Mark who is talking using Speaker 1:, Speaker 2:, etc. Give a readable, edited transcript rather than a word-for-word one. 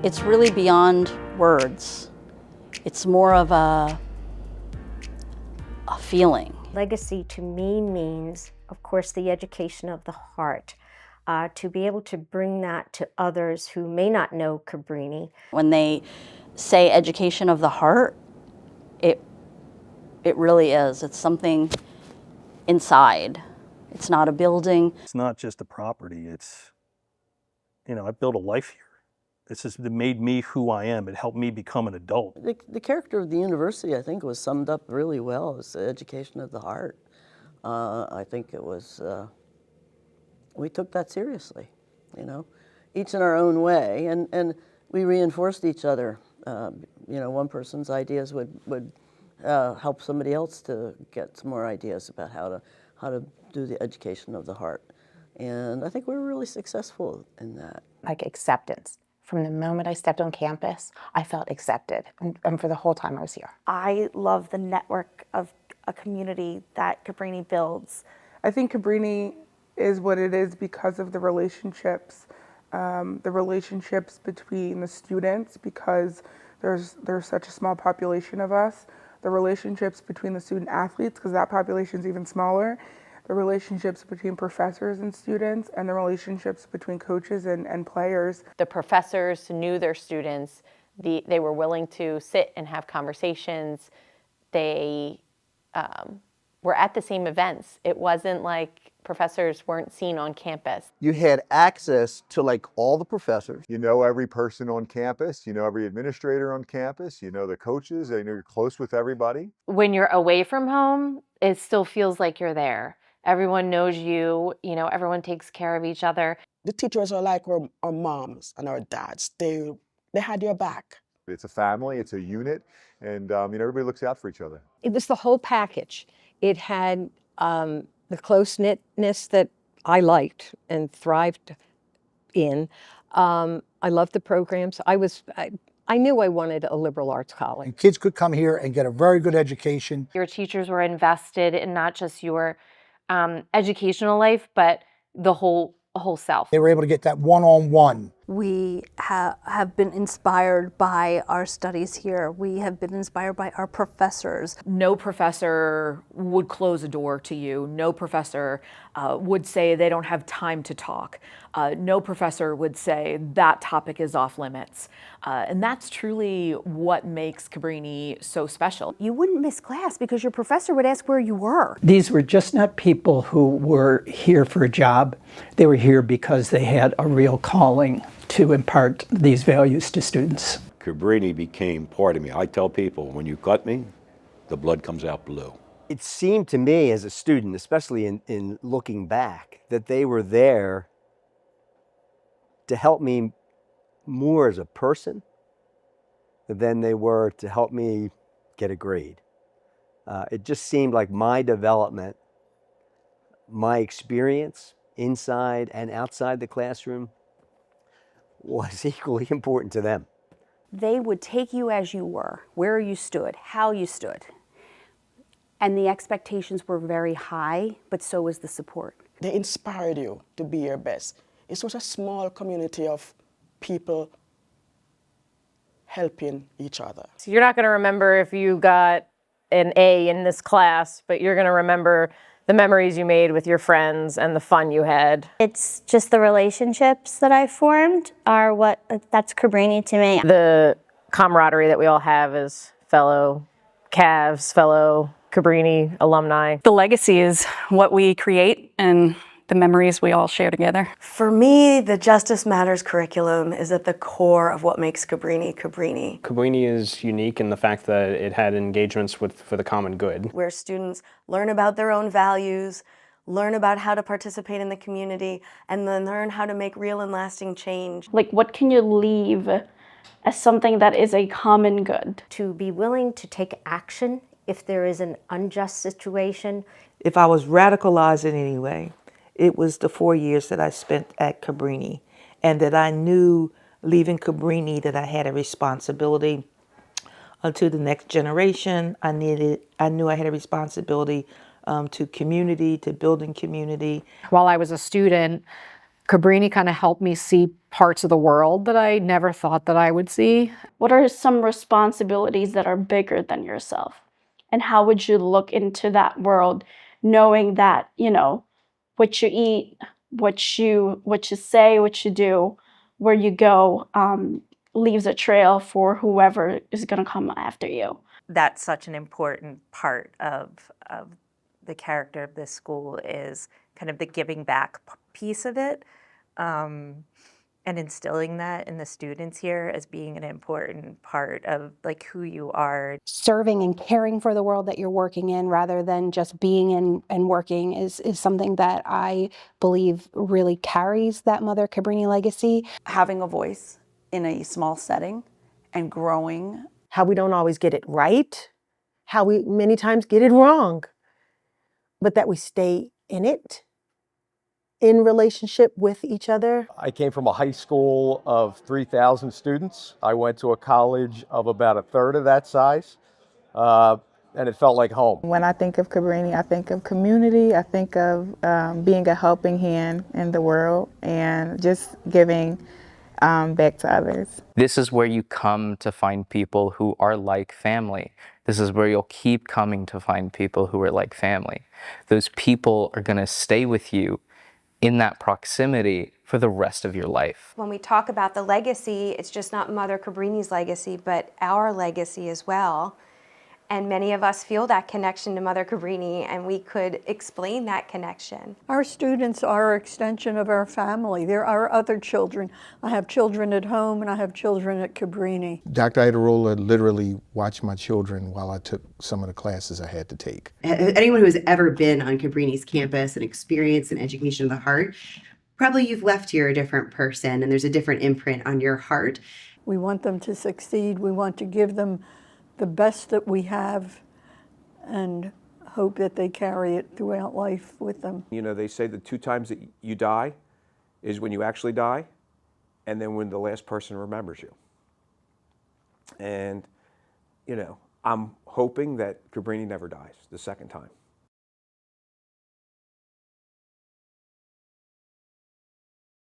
Speaker 1: It's really beyond words. It's more of a feeling.
Speaker 2: Legacy to me means, of course, the education of the heart. To be able to bring that to others who may not know Cabrini.
Speaker 1: When they say education of the heart, it really is. It's something inside. It's not a building.
Speaker 3: It's not just a property. It's, you know, I built a life here. This has made me who I am. It helped me become an adult.
Speaker 4: The character of the university, I think, was summed up really well. It's the education of the heart. I think it was, we took that seriously, you know, each in our own way, and we reinforced each other. You know, one person's ideas would help somebody else to get some more ideas about how to do the education of the heart. And I think we were really successful in that.
Speaker 5: Like acceptance. From the moment I stepped on campus, I felt accepted, and for the whole time I was here.
Speaker 6: I love the network of a community that Cabrini builds.
Speaker 7: I think Cabrini is what it is because of the relationships between the students, because there's such a small population of us, the relationships between the student athletes, because that population is even smaller, the relationships between professors and students, and the relationships between coaches and players.
Speaker 8: The professors knew their students. They were willing to sit and have conversations. They were at the same events. It wasn't like professors weren't seen on campus.
Speaker 9: You had access to like all the professors. You know every person on campus, you know every administrator on campus, you know the coaches, you know you're close with everybody.
Speaker 8: When you're away from home, it still feels like you're there. Everyone knows you, you know, everyone takes care of each other.
Speaker 10: The teachers are like our moms and our dads. They had your back.
Speaker 9: It's a family, it's a unit, and you know, everybody looks out for each other.
Speaker 11: It was the whole package. It had the close-knitness that I liked and thrived in. I loved the programs. I knew I wanted a liberal arts college.
Speaker 12: And kids could come here and get a very good education.
Speaker 8: Your teachers were invested in not just your educational life, but the whole self.
Speaker 12: They were able to get that one-on-one.
Speaker 13: We have been inspired by our studies here. We have been inspired by our professors.
Speaker 14: No professor would close a door to you. No professor would say they don't have time to talk. No professor would say that topic is off limits. And that's truly what makes Cabrini so special.
Speaker 6: You wouldn't miss class because your professor would ask where you were.
Speaker 15: These were just not people who were here for a job. They were here because they had a real calling to impart these values to students.
Speaker 16: Cabrini became part of me. I tell people, when you cut me, the blood comes out blue.
Speaker 17: It seemed to me as a student, especially in looking back, that they were there to help me more as a person than they were to help me get a grade. It just seemed like my development, my experience inside and outside the classroom was equally important to them.
Speaker 6: They would take you as you were, where you stood, how you stood. And the expectations were very high, but so was the support.
Speaker 10: They inspired you to be your best. It's such a small community of people helping each other.
Speaker 8: So you're not going to remember if you got an A in this class, but you're going to remember the memories you made with your friends and the fun you had.
Speaker 18: It's just the relationships that I formed are that's Cabrini to me.
Speaker 8: The camaraderie that we all have as fellow Cavs, fellow Cabrini alumni.
Speaker 19: The legacy is what we create and the memories we all share together.
Speaker 20: For me, the Justice Matters curriculum is at the core of what makes Cabrini Cabrini.
Speaker 5: Cabrini is unique in the fact that it had engagements for the common good.
Speaker 20: Where students learn about their own values, learn about how to participate in the community, and then learn how to make real and lasting change.
Speaker 2: Like, what can you leave as something that is a common good? To be willing to take action if there is an unjust situation.
Speaker 7: If I was radicalized in any way, it was the 4 years that I spent at Cabrini, and that I knew leaving Cabrini that I had a responsibility to the next generation. I knew I had a responsibility to community, to building community.
Speaker 11: While I was a student,
Speaker 21: Cabrini kind of helped me see parts of the world that I never thought that I would see.
Speaker 22: What are some responsibilities that are bigger than yourself? And how would you look into that world knowing that, you know, what you eat, what you say, what you do, where you go, leaves a trail for whoever is going to come after you.
Speaker 23: That's such an important part of the character of this school, is kind of the giving back piece of it, and instilling that in the students here as being an important part of like who you are.
Speaker 24: Serving and caring for the world that you're working in rather than just being in and working is something that I believe really carries that Mother Cabrini legacy.
Speaker 25: Having a voice in a small setting and growing.
Speaker 11: How we don't always get it right, how we many times get it wrong, but that we stay in it, in relationship with each other.
Speaker 26: I came from a high school of 3,000 students. I went to a college of about a third of that size, and it felt like home.
Speaker 27: When I think of Cabrini, I think of community, I think of being a helping hand in the world and just giving back to others.
Speaker 28: This is where you come to find people who are like family. This is where you'll keep coming to find people who are like family. Those people are going to stay with you in that proximity for the rest of your life.
Speaker 29: When we talk about the legacy, it's just not Mother Cabrini's legacy, but our legacy as well. And many of us feel that connection to Mother Cabrini, and we could explain that connection.
Speaker 30: Our students are an extension of our family. There are other children. I have children at home and I have children at Cabrini.
Speaker 31: Dr. Idarola literally watched my children while I took some of the classes I had to take.
Speaker 32: Anyone who has ever been on Cabrini's campus and experienced an education of the heart, probably you've left here a different person and there's a different imprint on your heart.
Speaker 30: We want them to succeed. We want to give them the best that we have and hope that they carry it throughout life with them.
Speaker 33: You know, they say the 2 times that you die is when you actually die and then when the last person remembers you. And, you know, I'm hoping that Cabrini never dies the second time.